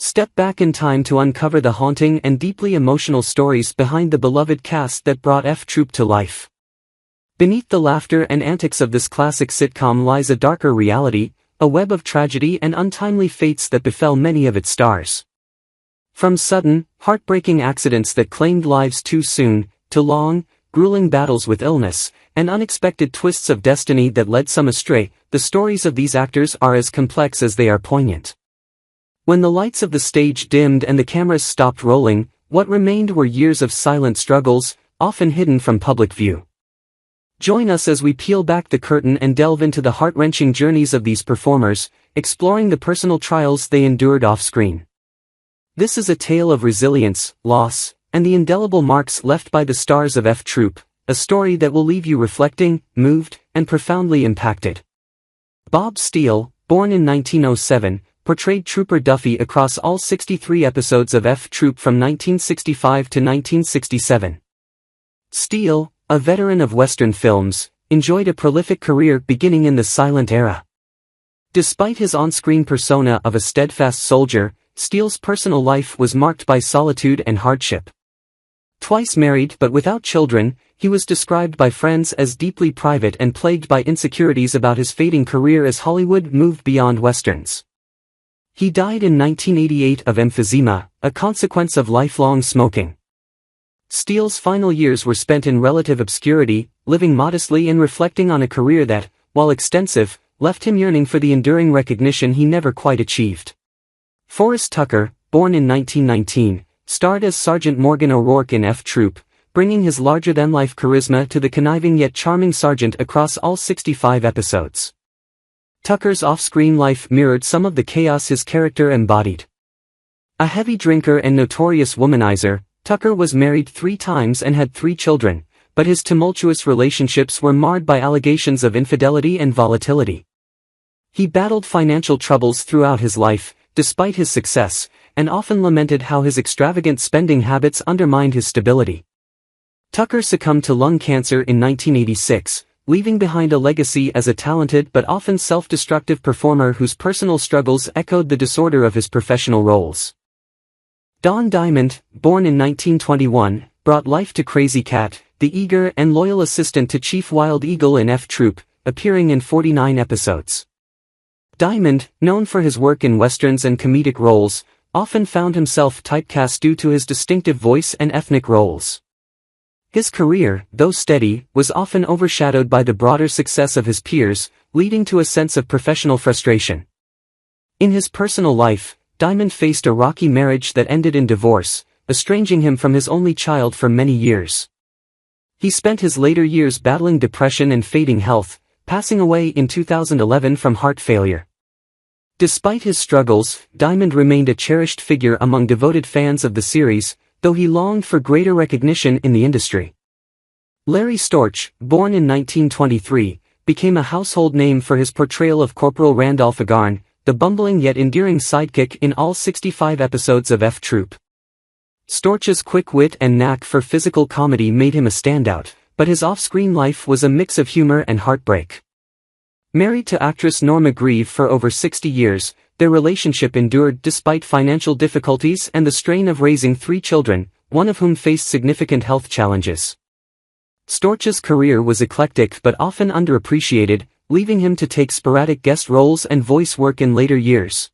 Step back in time to uncover the haunting and deeply emotional stories behind the beloved cast that brought F Troop to life. Beneath the laughter and antics of this classic sitcom lies a darker reality, a web of tragedy and untimely fates that befell many of its stars. From sudden, heartbreaking accidents that claimed lives too soon, to long, grueling battles with illness, and unexpected twists of destiny that led some astray, the stories of these actors are as complex as they are poignant. When the lights of the stage dimmed and the cameras stopped rolling, what remained were years of silent struggles, often hidden from public view. Join us as we peel back the curtain and delve into the heart-wrenching journeys of these performers, exploring the personal trials they endured off-screen. This is a tale of resilience, loss, and the indelible marks left by the stars of F Troop, a story that will leave you reflecting, moved, and profoundly impacted. Bob Steele, born in 1907, portrayed Trooper Duffy across all 63 episodes of F Troop from 1965 to 1967. Steele, a veteran of Western films, enjoyed a prolific career beginning in the silent era. Despite his on-screen persona of a steadfast soldier, Steele's personal life was marked by solitude and hardship. Twice married but without children, he was described by friends as deeply private and plagued by insecurities about his fading career as Hollywood moved beyond westerns. He died in 1988 of emphysema, a consequence of lifelong smoking. Steele's final years were spent in relative obscurity, living modestly and reflecting on a career that, while extensive, left him yearning for the enduring recognition he never quite achieved. Forrest Tucker, born in 1919, starred as Sergeant Morgan O'Rourke in F Troop, bringing his larger-than-life charisma to the conniving yet charming sergeant across all 65 episodes. Tucker's off-screen life mirrored some of the chaos his character embodied. A heavy drinker and notorious womanizer, Tucker was married 3 times and had 3 children, but his tumultuous relationships were marred by allegations of infidelity and volatility. He battled financial troubles throughout his life, despite his success, and often lamented how his extravagant spending habits undermined his stability. Tucker succumbed to lung cancer in 1986, leaving behind a legacy as a talented but often self-destructive performer whose personal struggles echoed the disorder of his professional roles. Don Diamond, born in 1921, brought life to Crazy Cat, the eager and loyal assistant to Chief Wild Eagle in F Troop, appearing in 49 episodes. Diamond, known for his work in westerns and comedic roles, often found himself typecast due to his distinctive voice and ethnic roles. His career, though steady, was often overshadowed by the broader success of his peers, leading to a sense of professional frustration. In his personal life, Diamond faced a rocky marriage that ended in divorce, estranging him from his only child for many years. He spent his later years battling depression and fading health, passing away in 2011 from heart failure. Despite his struggles, Diamond remained a cherished figure among devoted fans of the series, though he longed for greater recognition in the industry. Larry Storch, born in 1923, became a household name for his portrayal of Corporal Randolph Agarn, the bumbling yet endearing sidekick in all 65 episodes of F Troop. Storch's quick wit and knack for physical comedy made him a standout, but his off-screen life was a mix of humor and heartbreak. Married to actress Norma Grieve for over 60 years, their relationship endured despite financial difficulties and the strain of raising 3 children, one of whom faced significant health challenges. Storch's career was eclectic but often underappreciated, leaving him to take sporadic guest roles and voice work in later years.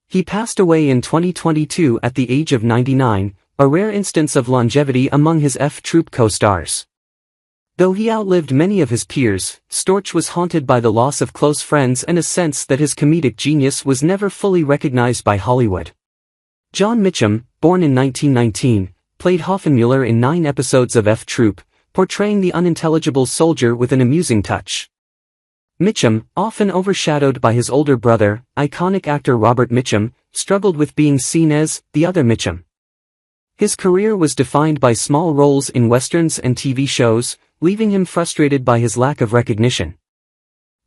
He passed away in 2022 at the age of 99, a rare instance of longevity among his F Troop co-stars. Though he outlived many of his peers, Storch was haunted by the loss of close friends and a sense that his comedic genius was never fully recognized by Hollywood. John Mitchum, born in 1919, played Hoffenmuller in 9 episodes of F Troop, portraying the unintelligible soldier with an amusing touch. Mitchum, often overshadowed by his older brother, iconic actor Robert Mitchum, struggled with being seen as the other Mitchum. His career was defined by small roles in westerns and TV shows, leaving him frustrated by his lack of recognition.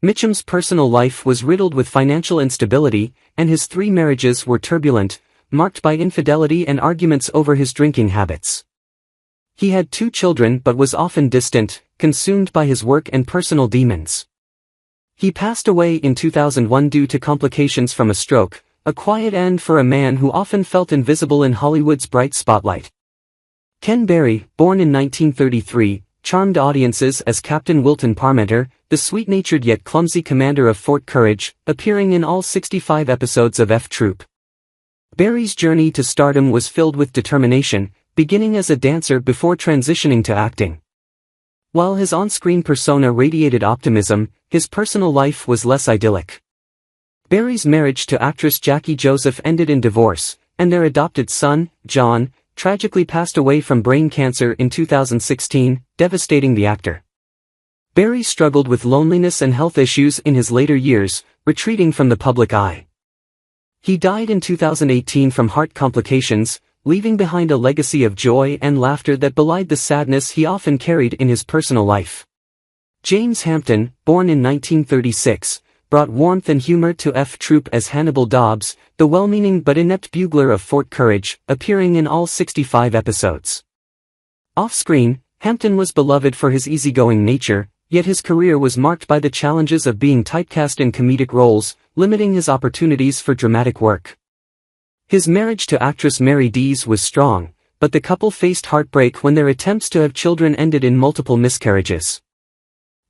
Mitchum's personal life was riddled with financial instability, and his 3 marriages were turbulent, marked by infidelity and arguments over his drinking habits. He had 2 children but was often distant, consumed by his work and personal demons. He passed away in 2001 due to complications from a stroke, a quiet end for a man who often felt invisible in Hollywood's bright spotlight. Ken Barry, born in 1933, charmed audiences as Captain Wilton Parmenter, the sweet-natured yet clumsy commander of Fort Courage, appearing in all 65 episodes of F Troop. Barry's journey to stardom was filled with determination, beginning as a dancer before transitioning to acting. While his on-screen persona radiated optimism, his personal life was less idyllic. Barry's marriage to actress Jackie Joseph ended in divorce, and their adopted son, John, tragically passed away from brain cancer in 2016, devastating the actor. Barry struggled with loneliness and health issues in his later years, retreating from the public eye. He died in 2018 from heart complications, leaving behind a legacy of joy and laughter that belied the sadness he often carried in his personal life. James Hampton, born in 1936, brought warmth and humor to F Troop as Hannibal Dobbs, the well-meaning but inept bugler of Fort Courage, appearing in all 65 episodes. Off-screen, Hampton was beloved for his easygoing nature, yet his career was marked by the challenges of being typecast in comedic roles, limiting his opportunities for dramatic work. His marriage to actress Mary Dees was strong, but the couple faced heartbreak when their attempts to have children ended in multiple miscarriages.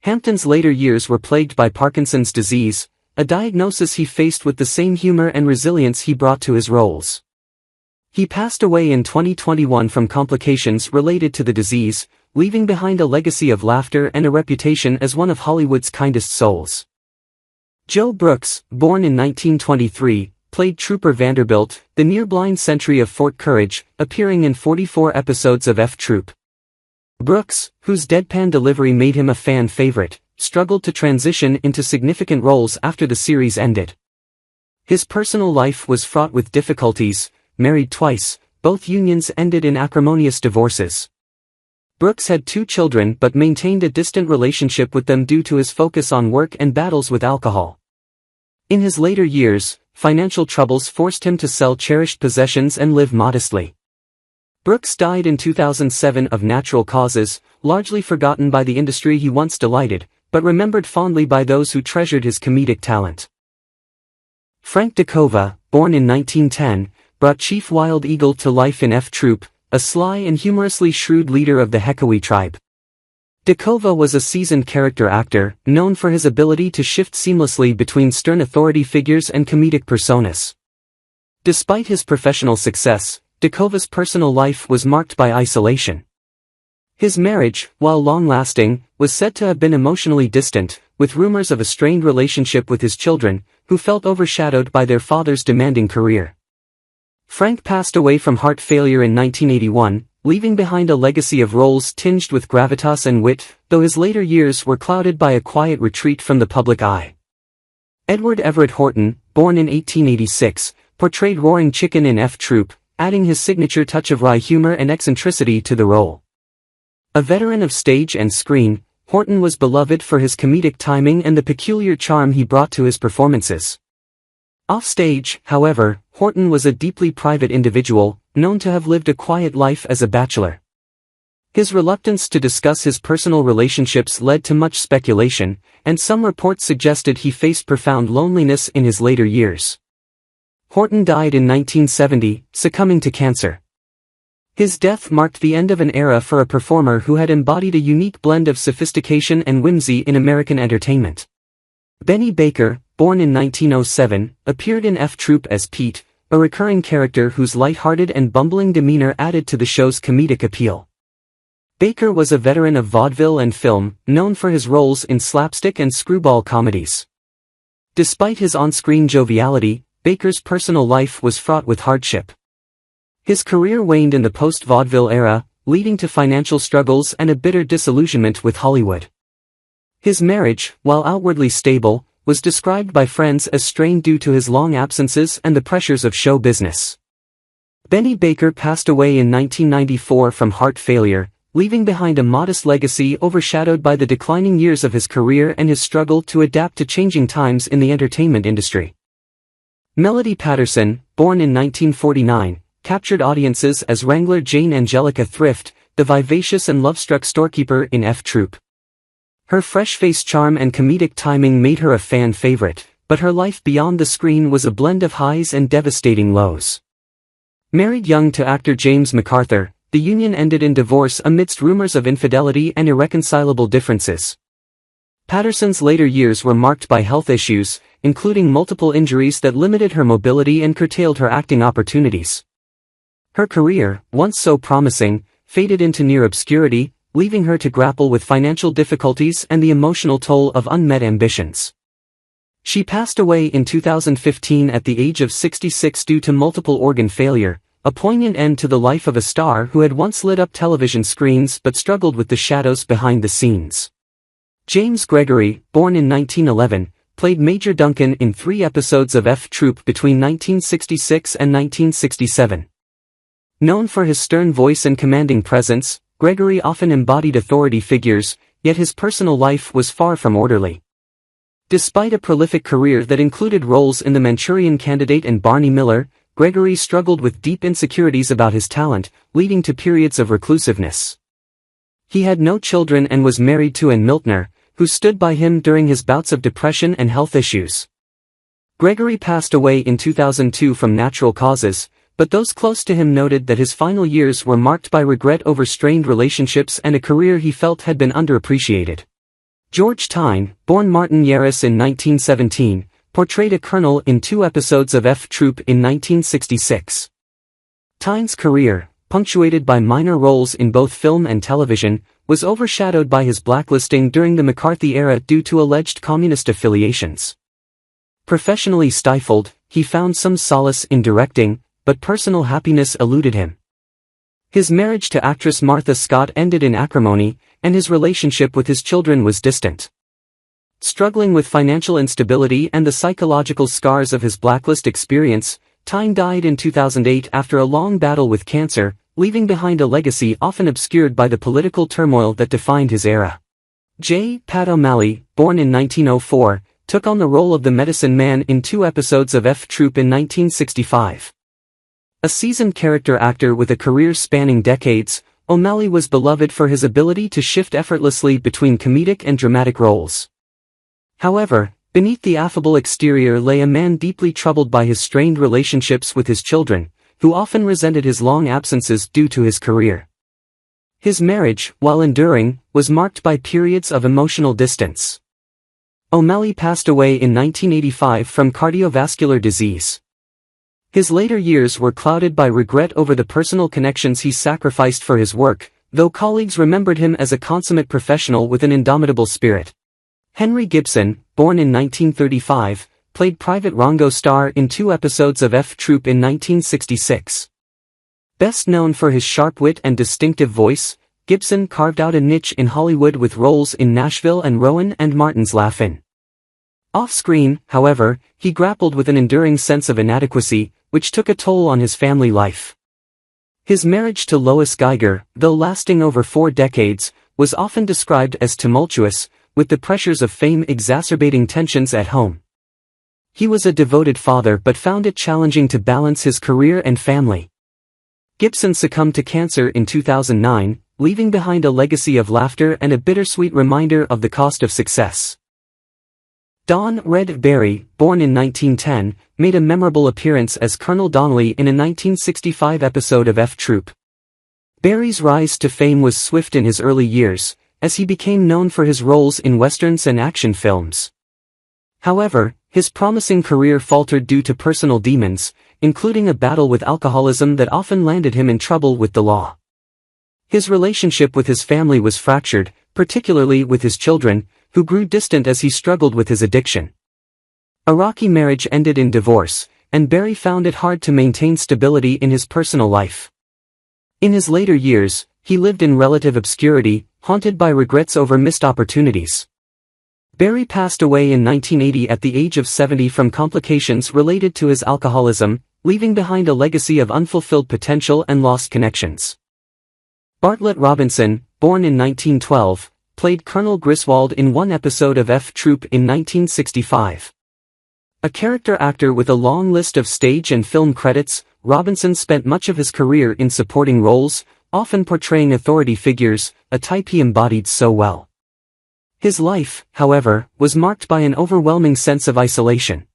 Hampton's later years were plagued by Parkinson's disease, a diagnosis he faced with the same humor and resilience he brought to his roles. He passed away in 2021 from complications related to the disease, leaving behind a legacy of laughter and a reputation as one of Hollywood's kindest souls. Joe Brooks, born in 1923, played Trooper Vanderbilt, the near-blind sentry of Fort Courage, appearing in 44 episodes of F Troop. Brooks, whose deadpan delivery made him a fan favorite, struggled to transition into significant roles after the series ended. His personal life was fraught with difficulties. Married twice, both unions ended in acrimonious divorces. Brooks had 2 children but maintained a distant relationship with them due to his focus on work and battles with alcohol. In his later years, financial troubles forced him to sell cherished possessions and live modestly. Brooks died in 2007 of natural causes, largely forgotten by the industry he once delighted, but remembered fondly by those who treasured his comedic talent. Frank DeCova, born in 1910, brought Chief Wild Eagle to life in F Troop, a sly and humorously shrewd leader of the Hekawi tribe. DeCova was a seasoned character actor, known for his ability to shift seamlessly between stern authority figures and comedic personas. Despite his professional success, DeCova's personal life was marked by isolation. His marriage, while long-lasting, was said to have been emotionally distant, with rumors of a strained relationship with his children, who felt overshadowed by their father's demanding career. Frank passed away from heart failure in 1981, leaving behind a legacy of roles tinged with gravitas and wit, though his later years were clouded by a quiet retreat from the public eye. Edward Everett Horton, born in 1886, portrayed Roaring Chicken in F Troop, adding his signature touch of wry humor and eccentricity to the role. A veteran of stage and screen, Horton was beloved for his comedic timing and the peculiar charm he brought to his performances. Offstage, however, Horton was a deeply private individual, known to have lived a quiet life as a bachelor. His reluctance to discuss his personal relationships led to much speculation, and some reports suggested he faced profound loneliness in his later years. Horton died in 1970, succumbing to cancer. His death marked the end of an era for a performer who had embodied a unique blend of sophistication and whimsy in American entertainment. Benny Baker, born in 1907, appeared in F Troop as Pete, a recurring character whose light-hearted and bumbling demeanor added to the show's comedic appeal. Baker was a veteran of vaudeville and film, known for his roles in slapstick and screwball comedies. Despite his on-screen joviality, Baker's personal life was fraught with hardship. His career waned in the post-vaudeville era, leading to financial struggles and a bitter disillusionment with Hollywood. His marriage, while outwardly stable, was described by friends as strained due to his long absences and the pressures of show business. Benny Baker passed away in 1994 from heart failure, leaving behind a modest legacy overshadowed by the declining years of his career and his struggle to adapt to changing times in the entertainment industry. Melody Patterson, born in 1949, captured audiences as Wrangler Jane Angelica Thrift, the vivacious and love-struck storekeeper in F Troop. Her fresh-faced charm and comedic timing made her a fan favorite, but her life beyond the screen was a blend of highs and devastating lows. Married young to actor James MacArthur, the union ended in divorce amidst rumors of infidelity and irreconcilable differences. Patterson's later years were marked by health issues, including multiple injuries that limited her mobility and curtailed her acting opportunities. Her career, once so promising, faded into near obscurity, leaving her to grapple with financial difficulties and the emotional toll of unmet ambitions. She passed away in 2015 at the age of 66 due to multiple organ failure, a poignant end to the life of a star who had once lit up television screens but struggled with the shadows behind the scenes. James Gregory, born in 1911, played Major Duncan in 3 episodes of F Troop between 1966 and 1967. Known for his stern voice and commanding presence, Gregory often embodied authority figures, yet his personal life was far from orderly. Despite a prolific career that included roles in The Manchurian Candidate and Barney Miller, Gregory struggled with deep insecurities about his talent, leading to periods of reclusiveness. He had no children and was married to Ann Miltner, who stood by him during his bouts of depression and health issues. Gregory passed away in 2002 from natural causes, but those close to him noted that his final years were marked by regret over strained relationships and a career he felt had been underappreciated. George Tyne, born Martin Yarris in 1917, portrayed a colonel in 2 episodes of F Troop in 1966. Tyne's career, punctuated by minor roles in both film and television, was overshadowed by his blacklisting during the McCarthy era due to alleged communist affiliations. Professionally stifled, he found some solace in directing, but personal happiness eluded him. His marriage to actress Martha Scott ended in acrimony, and his relationship with his children was distant. Struggling with financial instability and the psychological scars of his blacklist experience, Tyne died in 2008 after a long battle with cancer, leaving behind a legacy often obscured by the political turmoil that defined his era. J. Pat O'Malley, born in 1904, took on the role of the medicine man in 2 episodes of F Troop in 1965. A seasoned character actor with a career spanning decades, O'Malley was beloved for his ability to shift effortlessly between comedic and dramatic roles. However, beneath the affable exterior lay a man deeply troubled by his strained relationships with his children, who often resented his long absences due to his career. His marriage, while enduring, was marked by periods of emotional distance. O'Malley passed away in 1985 from cardiovascular disease. His later years were clouded by regret over the personal connections he sacrificed for his work, though colleagues remembered him as a consummate professional with an indomitable spirit. Henry Gibson, born in 1935, played Private Rongo Starr in 2 episodes of F Troop in 1966. Best known for his sharp wit and distinctive voice, Gibson carved out a niche in Hollywood with roles in Nashville and Rowan and Martin's Laugh-In. Off-screen, however, he grappled with an enduring sense of inadequacy, which took a toll on his family life. His marriage to Lois Geiger, though lasting over 4 decades, was often described as tumultuous, with the pressures of fame exacerbating tensions at home. He was a devoted father but found it challenging to balance his career and family. Gibson succumbed to cancer in 2009, leaving behind a legacy of laughter and a bittersweet reminder of the cost of success. Don "Red" Barry, born in 1910, made a memorable appearance as Colonel Donnelly in a 1965 episode of F Troop. Barry's rise to fame was swift in his early years, as he became known for his roles in westerns and action films. However, his promising career faltered due to personal demons, including a battle with alcoholism that often landed him in trouble with the law. His relationship with his family was fractured, particularly with his children, who grew distant as he struggled with his addiction. A rocky marriage ended in divorce, and Barry found it hard to maintain stability in his personal life. In his later years, he lived in relative obscurity, haunted by regrets over missed opportunities. Barry passed away in 1980 at the age of 70 from complications related to his alcoholism, leaving behind a legacy of unfulfilled potential and lost connections. Bartlett Robinson, born in 1912, played Colonel Griswold in 1 episode of F Troop in 1965. A character actor with a long list of stage and film credits, Robinson spent much of his career in supporting roles, often portraying authority figures, a type he embodied so well. His life, however, was marked by an overwhelming sense of isolation.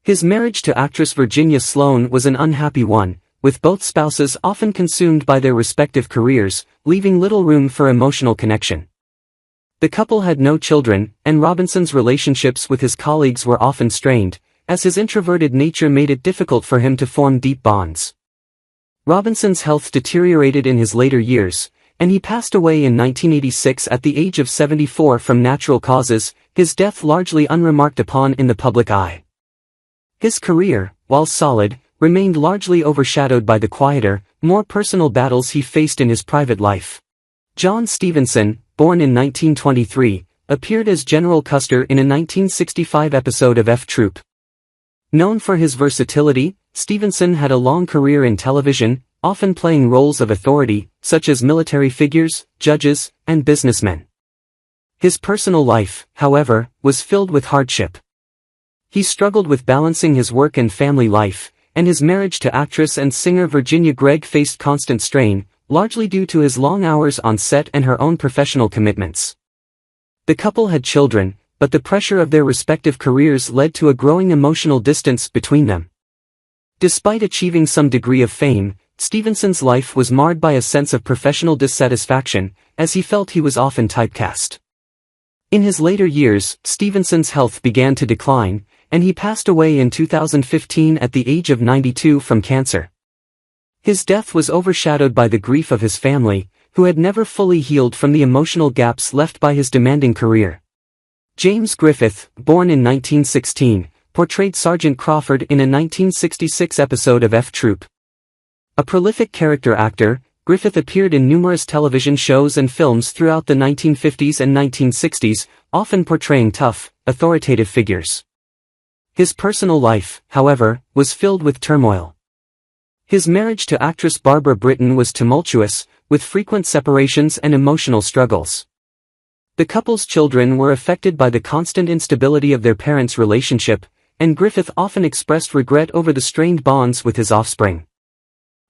His marriage to actress Virginia Sloane was an unhappy one, with both spouses often consumed by their respective careers, leaving little room for emotional connection. The couple had no children, and Robinson's relationships with his colleagues were often strained, as his introverted nature made it difficult for him to form deep bonds. Robinson's health deteriorated in his later years, and he passed away in 1986 at the age of 74 from natural causes, his death largely unremarked upon in the public eye. His career, while solid, remained largely overshadowed by the quieter, more personal battles he faced in his private life. John Stevenson, born in 1923, appeared as General Custer in a 1965 episode of F Troop. Known for his versatility, Stevenson had a long career in television, often playing roles of authority, such as military figures, judges, and businessmen. His personal life, however, was filled with hardship. He struggled with balancing his work and family life, and his marriage to actress and singer Virginia Gregg faced constant strain, largely due to his long hours on set and her own professional commitments. The couple had children, but the pressure of their respective careers led to a growing emotional distance between them. Despite achieving some degree of fame, Stevenson's life was marred by a sense of professional dissatisfaction, as he felt he was often typecast. In his later years, Stevenson's health began to decline, and he passed away in 2015 at the age of 92 from cancer. His death was overshadowed by the grief of his family, who had never fully healed from the emotional gaps left by his demanding career. James Griffith, born in 1916, portrayed Sergeant Crawford in a 1966 episode of F Troop. A prolific character actor, Griffith appeared in numerous television shows and films throughout the 1950s and 1960s, often portraying tough, authoritative figures. His personal life, however, was filled with turmoil. His marriage to actress Barbara Britton was tumultuous, with frequent separations and emotional struggles. The couple's children were affected by the constant instability of their parents' relationship, and Griffith often expressed regret over the strained bonds with his offspring.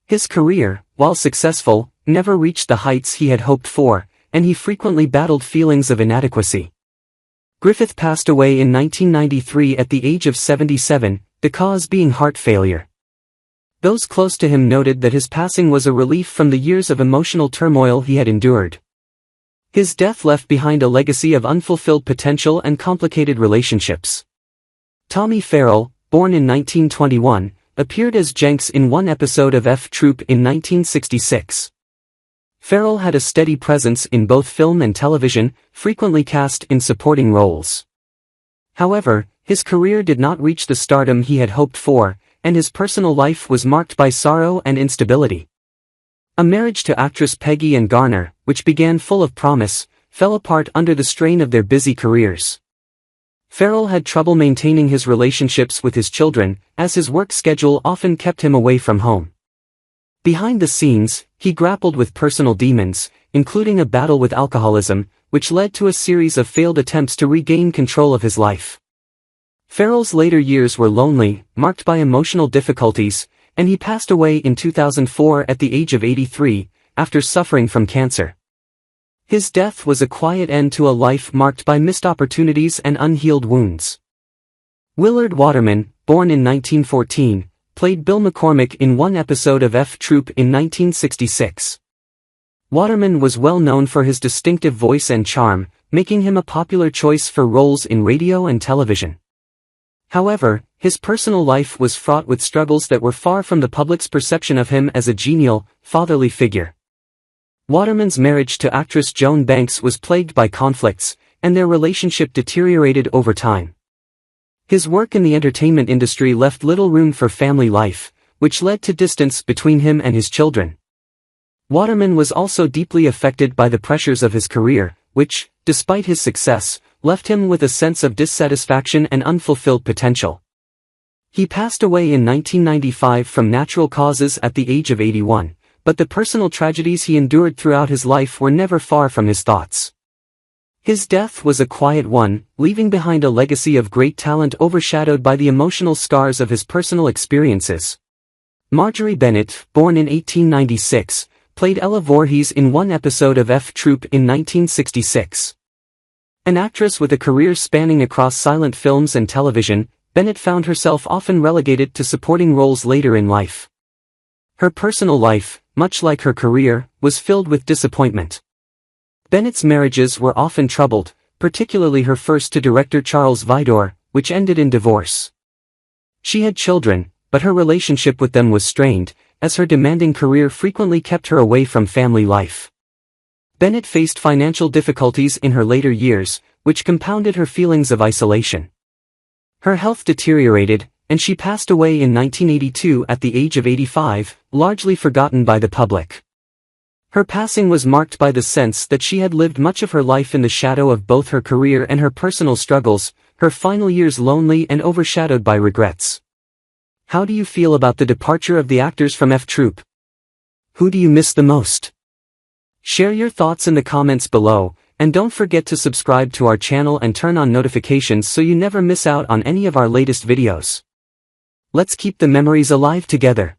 His career, while successful, never reached the heights he had hoped for, and he frequently battled feelings of inadequacy. Griffith passed away in 1993 at the age of 77, the cause being heart failure. Those close to him noted that his passing was a relief from the years of emotional turmoil he had endured. His death left behind a legacy of unfulfilled potential and complicated relationships. Tommy Farrell, born in 1921, appeared as Jenks in one episode of F Troop in 1966. Farrell had a steady presence in both film and television, frequently cast in supporting roles. However, his career did not reach the stardom he had hoped for, and his personal life was marked by sorrow and instability. A marriage to actress Peggy and Garner, which began full of promise, fell apart under the strain of their busy careers. Farrell had trouble maintaining his relationships with his children, as his work schedule often kept him away from home. Behind the scenes, he grappled with personal demons, including a battle with alcoholism, which led to a series of failed attempts to regain control of his life. Farrell's later years were lonely, marked by emotional difficulties, and he passed away in 2004 at the age of 83, after suffering from cancer. His death was a quiet end to a life marked by missed opportunities and unhealed wounds. Willard Waterman, born in 1914, played Bill McCormick in one episode of F Troop in 1966. Waterman was well known for his distinctive voice and charm, making him a popular choice for roles in radio and television. However, his personal life was fraught with struggles that were far from the public's perception of him as a genial, fatherly figure. Waterman's marriage to actress Joan Banks was plagued by conflicts, and their relationship deteriorated over time. His work in the entertainment industry left little room for family life, which led to distance between him and his children. Waterman was also deeply affected by the pressures of his career, which, despite his success, left him with a sense of dissatisfaction and unfulfilled potential. He passed away in 1995 from natural causes at the age of 81, but the personal tragedies he endured throughout his life were never far from his thoughts. His death was a quiet one, leaving behind a legacy of great talent overshadowed by the emotional scars of his personal experiences. Marjorie Bennett, born in 1896, played Ella Voorhees in one episode of F Troop in 1966. An actress with a career spanning across silent films and television, Bennett found herself often relegated to supporting roles later in life. Her personal life, much like her career, was filled with disappointment. Bennett's marriages were often troubled, particularly her first to director Charles Vidor, which ended in divorce. She had children, but her relationship with them was strained, as her demanding career frequently kept her away from family life. Bennett faced financial difficulties in her later years, which compounded her feelings of isolation. Her health deteriorated, and she passed away in 1982 at the age of 85, largely forgotten by the public. Her passing was marked by the sense that she had lived much of her life in the shadow of both her career and her personal struggles, her final years lonely and overshadowed by regrets. How do you feel about the departure of the actors from F Troop? Who do you miss the most? Share your thoughts in the comments below, and don't forget to subscribe to our channel and turn on notifications so you never miss out on any of our latest videos. Let's keep the memories alive together.